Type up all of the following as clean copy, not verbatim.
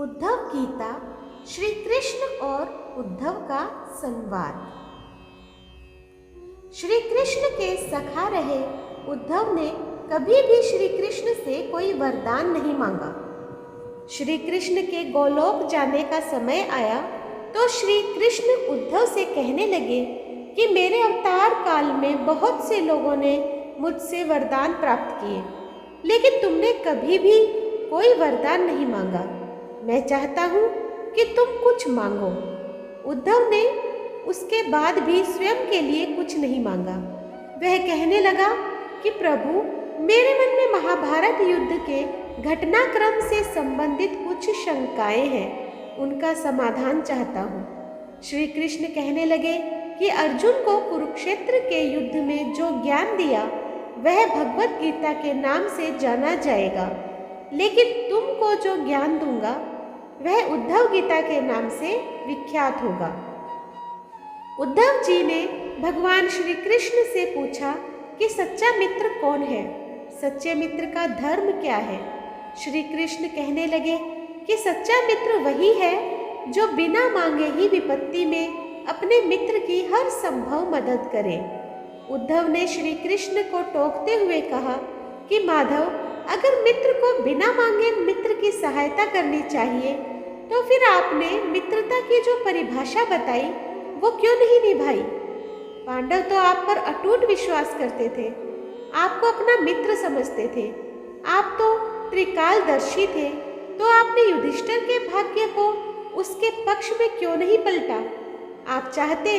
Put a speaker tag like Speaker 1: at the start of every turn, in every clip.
Speaker 1: उद्धव गीता, श्री कृष्ण और उद्धव का संवाद। श्री कृष्ण के सखा रहे उद्धव ने कभी भी श्री कृष्ण से कोई वरदान नहीं मांगा। श्री कृष्ण के गोलोक जाने का समय आया तो श्री कृष्ण उद्धव से कहने लगे कि मेरे अवतार काल में बहुत से लोगों ने मुझसे वरदान प्राप्त किए, लेकिन तुमने कभी भी कोई वरदान नहीं मांगा। मैं चाहता हूँ कि तुम कुछ मांगो। उद्धव ने उसके बाद भी स्वयं के लिए कुछ नहीं मांगा। वह कहने लगा कि प्रभु, मेरे मन में महाभारत युद्ध के घटनाक्रम से संबंधित कुछ शंकाएं हैं, उनका समाधान चाहता हूँ। श्री कृष्ण कहने लगे कि अर्जुन को कुरुक्षेत्र के युद्ध में जो ज्ञान दिया वह भगवत गीता के नाम से जाना जाएगा, लेकिन तुमको जो ज्ञान दूंगा वह उद्धव गीता के नाम से विख्यात होगा। उद्धव जी ने भगवान श्री कृष्ण से पूछा कि सच्चा मित्र कौन है, सच्चे मित्र का धर्म क्या है। श्री कृष्ण कहने लगे कि सच्चा मित्र वही है जो बिना मांगे ही विपत्ति में अपने मित्र की हर संभव मदद करे। उद्धव ने श्री कृष्ण को टोकते हुए कहा कि माधव, अगर मित्र को बिना मांगे मित्र की सहायता करनी चाहिए तो फिर आपने मित्रता की जो परिभाषा बताई वो क्यों नहीं निभाई। पांडव तो आप पर अटूट विश्वास करते थे, आपको अपना मित्र समझते थे, आप तो त्रिकालदर्शी थे, तो आपने युधिष्ठिर के भाग्य को उसके पक्ष में क्यों नहीं पलटा। आप चाहते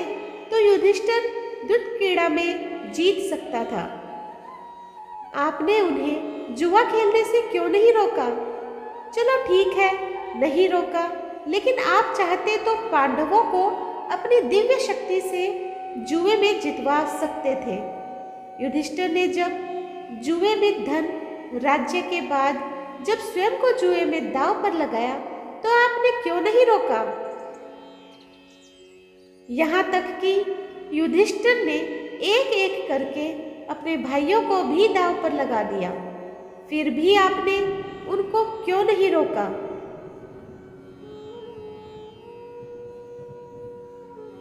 Speaker 1: तो युधिष्ठिर द्रुतक्रीड़ा में जीत सकता था, आपने उन्हें जुआ खेलने से क्यों नहीं रोका। चलो ठीक है, नहीं रोका, लेकिन आप चाहते तो पांडवों को अपनी दिव्य शक्ति से जुए में जितवा सकते थे। युधिष्ठिर ने जब जुए में धन, राज्य के बाद जब स्वयं को जुए में दांव पर लगाया तो आपने क्यों नहीं रोका। यहाँ तक कि युधिष्ठिर ने एक एक करके अपने भाइयों को भी दांव पर लगा दिया, फिर भी आपने उनको क्यों नहीं रोका।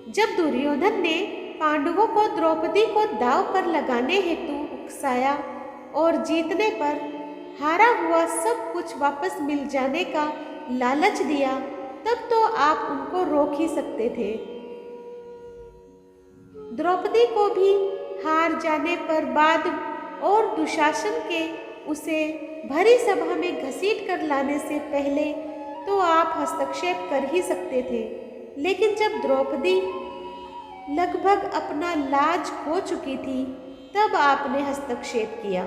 Speaker 1: जब दुर्योधन ने पांडवों को द्रौपदी को दांव पर लगाने हेतु उकसाया और जीतने पर हारा हुआ सब कुछ वापस मिल जाने का लालच दिया, तब तो आप उनको रोक ही सकते थे। द्रौपदी को भी हार जाने पर बाद और दुशासन के उसे भरी सभा में घसीट कर लाने से पहले तो आप हस्तक्षेप कर ही सकते थे, लेकिन जब द्रौपदी लगभग अपना लाज खो चुकी थी तब आपने हस्तक्षेप किया।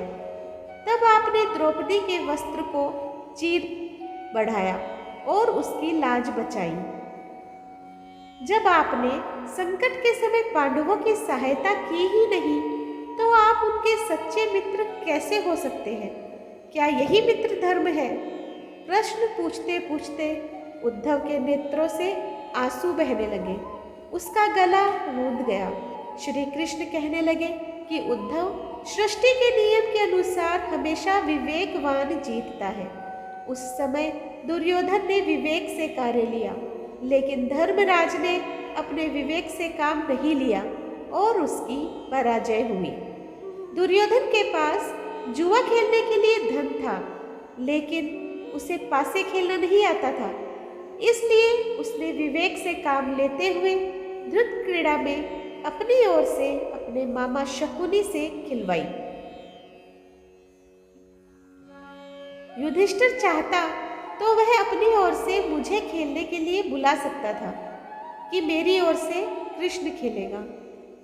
Speaker 1: तब आपने द्रौपदी के वस्त्र को चीर बढ़ाया और उसकी लाज बचाई। जब आपने संकट के समय पांडवों की सहायता की ही नहीं तो आप उनके सच्चे मित्र कैसे हो सकते हैं। क्या यही मित्र धर्म है। प्रश्न पूछते पूछते उद्धव के नेत्रों से आंसू बहने लगे, उसका गला रूंध गया। श्री कृष्ण कहने लगे कि उद्धव, सृष्टि के नियम के अनुसार हमेशा विवेकवान जीतता है। उस समय दुर्योधन ने विवेक से कार्य लिया, लेकिन धर्मराज ने अपने विवेक से काम नहीं लिया और उसकी पराजय हुई। दुर्योधन के पास जुआ खेलने के लिए धन था, लेकिन उसे पासे खेलना नहीं आता था, इसलिए उसने विवेक से काम लेते हुए द्रुतक्रीड़ा में अपनी ओर से अपने मामा शकुनी से खिलवाई। युधिष्ठिर चाहता तो वह अपनी ओर से मुझे खेलने के लिए बुला सकता था कि मेरी ओर से कृष्ण खेलेगा।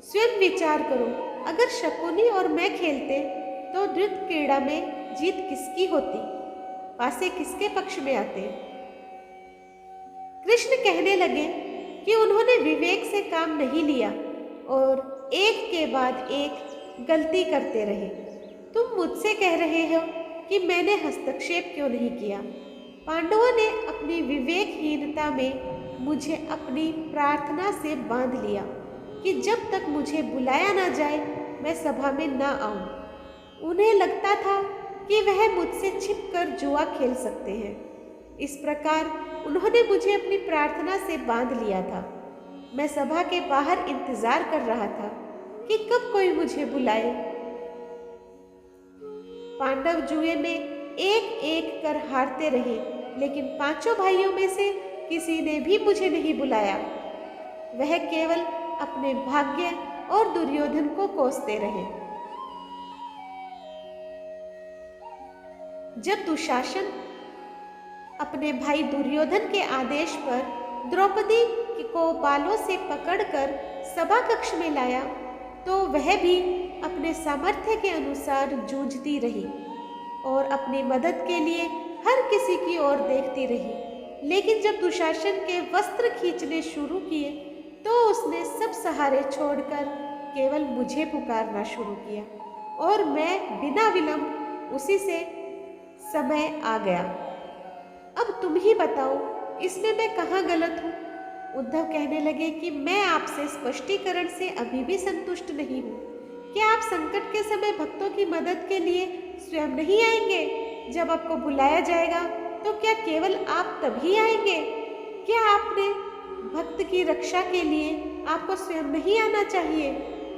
Speaker 1: स्वयं विचार करो, अगर शकुनी और मैं खेलते तो द्रुतक्रीड़ा में जीत किसकी होती, पासे किसके पक्ष में आते। कृष्ण कहने लगे कि उन्होंने विवेक से काम नहीं लिया और एक के बाद एक गलती करते रहे। तुम मुझसे कह रहे हो कि मैंने हस्तक्षेप क्यों नहीं किया। पांडवों ने अपनी विवेकहीनता में मुझे अपनी प्रार्थना से बांध लिया कि जब तक मुझे बुलाया ना जाए मैं सभा में ना आऊं। उन्हें लगता था कि वह मुझसे छिपकर जुआ खेल सकते हैं। इस प्रकार उन्होंने मुझे अपनी प्रार्थना से बांध लिया था। मैं सभा के बाहर इंतजार कर रहा था कि कब कोई मुझे बुलाए। पांडव जुए में एक एक कर हारते रहे, लेकिन पांचों भाइयों में से किसी ने भी मुझे नहीं बुलाया। वह केवल अपने भाग्य और दुर्योधन को कोसते रहे। जब दुशासन अपने भाई दुर्योधन के आदेश पर द्रौपदी को बालों से पकड़कर सभा कक्ष में लाया, तो वह भी अपने सामर्थ्य के अनुसार जूझती रही और अपनी मदद के लिए हर किसी की ओर देखती रही। लेकिन जब दुशासन के वस्त्र खींचने शुरू किए, तो उसने सब सहारे छोड़कर केवल मुझे पुकारना शुरू किया और मैं बिना विलंब उसी से समय आ गया। अब तुम ही बताओ, इसमें मैं कहाँ गलत हूँ? उद्धव कहने लगे कि मैं आपसे स्पष्टीकरण से अभी भी संतुष्ट नहीं हूँ। क्या आप संकट के समय भक्तों की मदद के लिए स्वयं नहीं आएंगे? जब आपको बुलाया जाएगा तो क्या केवल आप तभी आएंगे? क्या आपने भक्त की रक्षा के लिए आपको स्वयं नहीं आना चाहिए?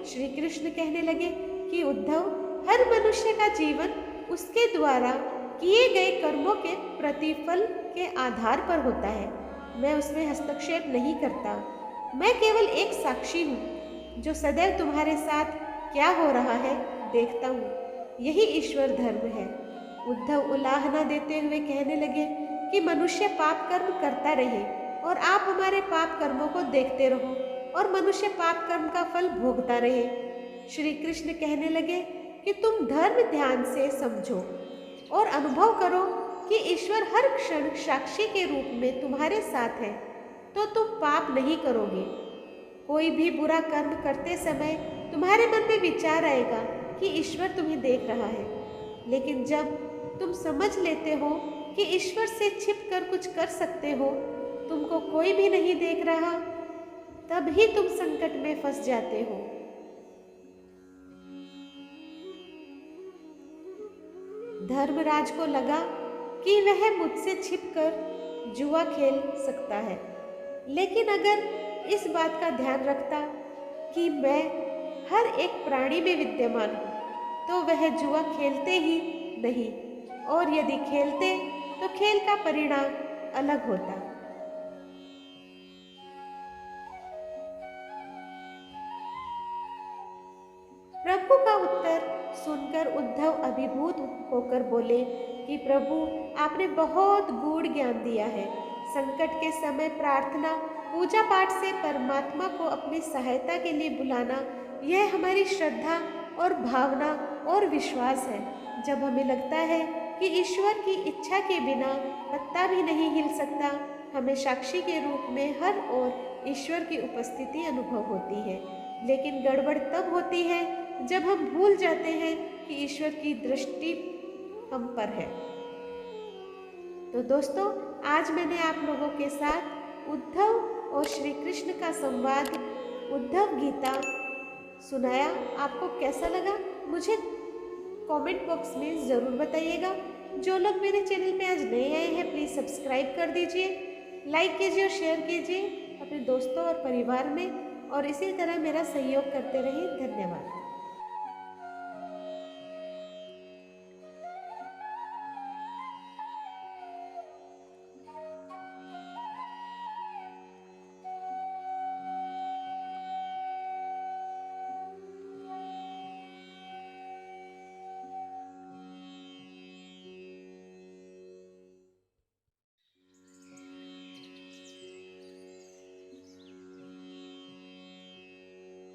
Speaker 1: श्री कृष्ण कहने लगे कि उद्धव, हर मनुष्य का जीवन उसके द्वारा किए गए कर्मों के प्रतिफल के आधार पर होता है। मैं उसमें हस्तक्षेप नहीं करता। मैं केवल एक साक्षी हूँ जो सदैव तुम्हारे साथ क्या हो रहा है देखता हूँ। यही ईश्वर धर्म है। उद्धव उलाहना देते हुए कहने लगे कि मनुष्य पाप कर्म करता रहे और आप हमारे पाप कर्मों को देखते रहो और मनुष्य पाप कर्म का फल भोगता रहे। श्री कृष्ण कहने लगे कि तुम धर्म ध्यान से समझो और अनुभव करो कि ईश्वर हर क्षण साक्षी के रूप में तुम्हारे साथ है, तो तुम पाप नहीं करोगे। कोई भी बुरा कर्म करते समय तुम्हारे मन में विचार आएगा कि ईश्वर तुम्हें देख रहा है, लेकिन जब तुम समझ लेते हो कि ईश्वर से छिपकर कुछ कर सकते हो, तुमको कोई भी नहीं देख रहा, तब ही तुम संकट में फंस जाते हो। धर्मराज को लगा कि वह मुझसे छिपकर जुआ खेल सकता है, लेकिन अगर इस बात का ध्यान रखता कि मैं हर एक प्राणी में विद्यमान हूँ, तो वह जुआ खेलते ही नहीं, और यदि खेलते तो खेल का परिणाम अलग होता। प्रभु का उत्तर सुनकर उद्धव अभिभूत होकर बोले कि प्रभु, आपने बहुत गूढ़ ज्ञान दिया है। संकट के समय प्रार्थना पूजा पाठ से परमात्मा को अपनी सहायता के लिए बुलाना, यह हमारी श्रद्धा और भावना और विश्वास है। जब हमें लगता है कि ईश्वर की इच्छा के बिना पत्ता भी नहीं हिल सकता, हमें साक्षी के रूप में हर ओर ईश्वर की उपस्थिति अनुभव होती है। लेकिन गड़बड़ तब होती है जब हम भूल जाते हैं कि ईश्वर की दृष्टि हम पर है। तो दोस्तों, आज मैंने आप लोगों के साथ उद्धव और श्री कृष्ण का संवाद, उद्धव गीता सुनाया। आपको कैसा लगा मुझे कमेंट बॉक्स में ज़रूर बताइएगा। जो लोग मेरे चैनल पे आज नए आए हैं, प्लीज़ सब्सक्राइब कर दीजिए, लाइक कीजिए और शेयर कीजिए अपने दोस्तों और परिवार में, और इसी तरह मेरा सहयोग करते रहिए। धन्यवाद।